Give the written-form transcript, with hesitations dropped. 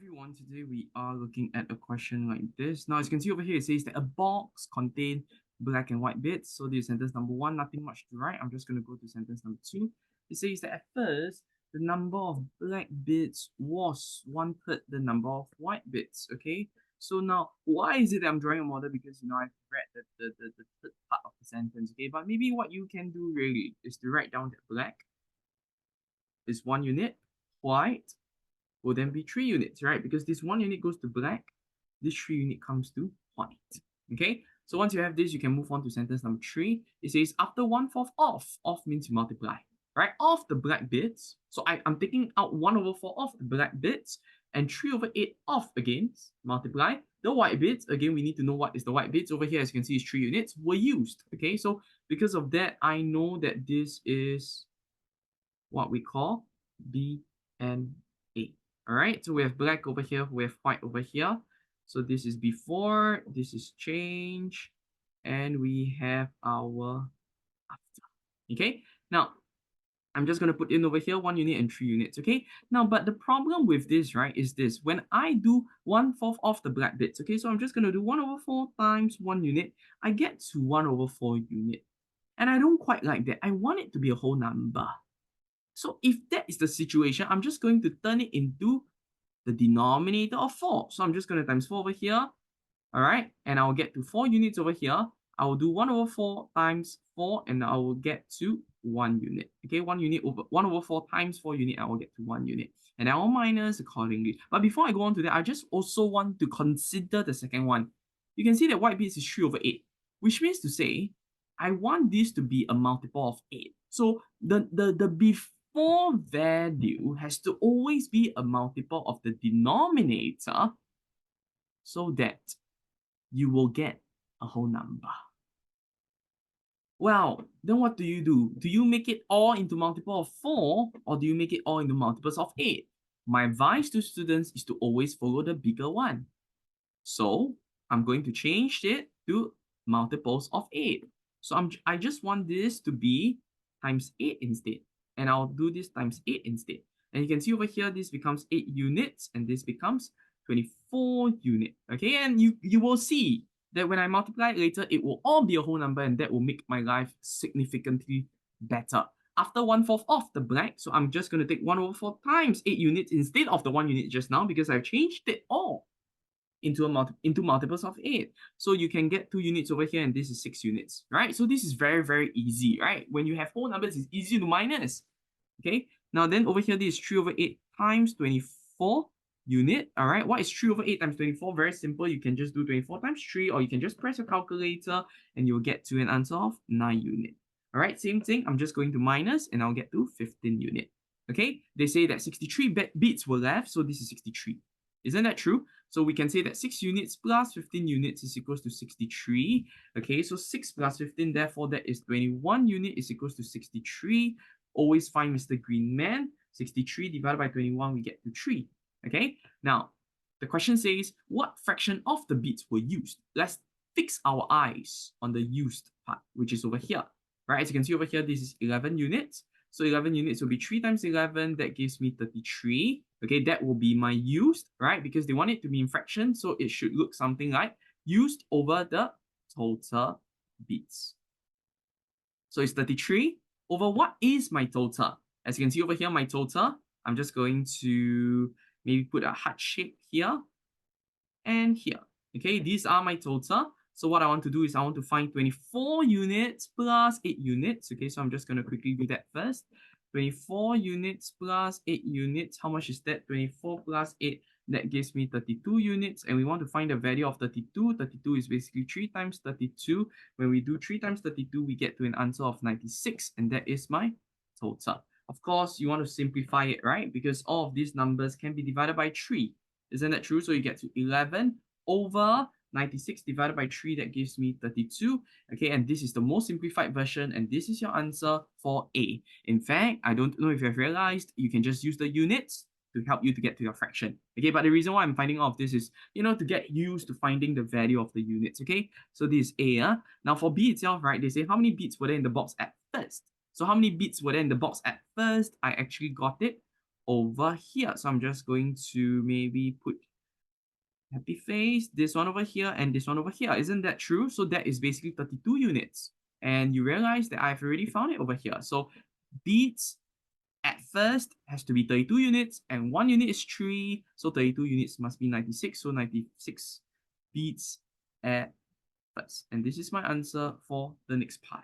everyone, today we are looking at a question like this. Now, as you can see over here, it says that a box contains black and white bits. So this is sentence number one, nothing much to write. I'm just going to go to sentence number two. It says that at first, the number of black bits was 1/3 the number of white bits, okay? So now, why is it that I'm drawing a model? Because, I've read the third part of the sentence, okay? But maybe what you can do really is to write down that black is 1 unit, white will then be 3 units, right? Because this 1 unit goes to black, this 3 unit comes to white. Okay, so once you have this, you can move on to sentence number 3. It says after 1/4 off means you multiply, right? Of the black bits. So I'm taking out 1/4 of the black bits and 3/8 off against multiply. The white bits, again, we need to know what is the white bits. Over here, as you can see, is 3 units were used. Okay, so because of that, I know that this is what we call B and A. All right, so we have black over here, we have white over here. So this is before, this is change, and we have our after. Okay, now I'm just going to put in over here 1 unit and 3 units. Okay, now, but the problem with this, right, is this. When I do 1/4 of the black bits, okay, so I'm just going to do 1/4 times 1 unit, I get to 1/4 unit. And I don't quite like that. I want it to be a whole number. So if that is the situation, I'm just going to turn it into the denominator of 4. So I'm just going to times 4 over here, all right? And I'll get to 4 units over here. I will do 1/4 times 4, and I will get to 1 unit. Okay, 1 unit over 1/4 times 4 unit, I will get to 1 unit. And I will minus accordingly. But before I go on to that, I just also want to consider the second one. You can see that white bits is 3/8, which means to say, I want this to be a multiple of 8. So the before value has to always be a multiple of the denominator so that you will get a whole number. Well, then what do you do? Do you make it all into multiple of 4 or do you make it all into multiples of 8? My advice to students is to always follow the bigger one. So I'm going to change it to multiples of 8. So I just want this to be times 8 instead. And I'll do this times 8 instead. And you can see over here, this becomes 8 units and this becomes 24 units. Okay, and you will see that when I multiply it later, it will all be a whole number and that will make my life significantly better. After 1/4 of the black, so I'm just going to take 1/4 times 8 units instead of the 1 unit just now because I've changed it all into multiples of 8. So you can get 2 units over here and this is 6 units, right? So this is very, very easy, right? When you have whole numbers, it's easy to minus. Okay, now then over here, this is 3/8 times 24 unit. All right, what is 3/8 times 24? Very simple. You can just do 24 times 3, or you can just press your calculator and you'll get to an answer of 9 unit. All right, same thing. I'm just going to minus and I'll get to 15 unit. Okay, they say that 63 bits were left, so this is 63. Isn't that true? So we can say that 6 units plus 15 units is equals to 63. Okay, so 6 plus 15, therefore that is 21 unit is equals to 63. Always find Mr. Green Man. 63 divided by 21, we get to 3. Okay, now the question says, what fraction of the bits were used? Let's fix our eyes on the used part, which is over here. Right, as you can see over here, this is 11 units. So 11 units will be 3 times 11. That gives me 33. Okay, that will be my used, right? Because they want it to be in fraction, so it should look something like used over the total bits. So it's 33 over what is my total? As you can see over here, my total, I'm just going to maybe put a heart shape here and here. Okay, these are my total. So what I want to do is I want to find 24 units plus 8 units. Okay, so I'm just going to quickly do that first. 24 units plus 8 units. How much is that? 24 plus 8. That gives me 32 units. And we want to find the value of 32. 32 is basically 3 times 32. When we do 3 times 32, we get to an answer of 96. And that is my total. Of course, you want to simplify it, right? Because all of these numbers can be divided by 3. Isn't that true? So you get to 11 over 96 divided by 3, that gives me 32. Okay, and this is the most simplified version, and this is your answer for A. In fact, I don't know if you have realized, you can just use the units to help you to get to your fraction. Okay, but the reason why I'm finding all of this is, to get used to finding the value of the units. Okay, so this is A. Now for B itself, right, they say how many bits were there in the box at first? So how many bits were there in the box at first? I actually got it over here. So I'm just going to maybe put happy face, this one over here, and this one over here. Isn't that true? So that is basically 32 units. And you realize that I've already found it over here. So beats at first has to be 32 units, and 1 unit is 3. So 32 units must be 96. So 96 beats at first. And this is my answer for the next part.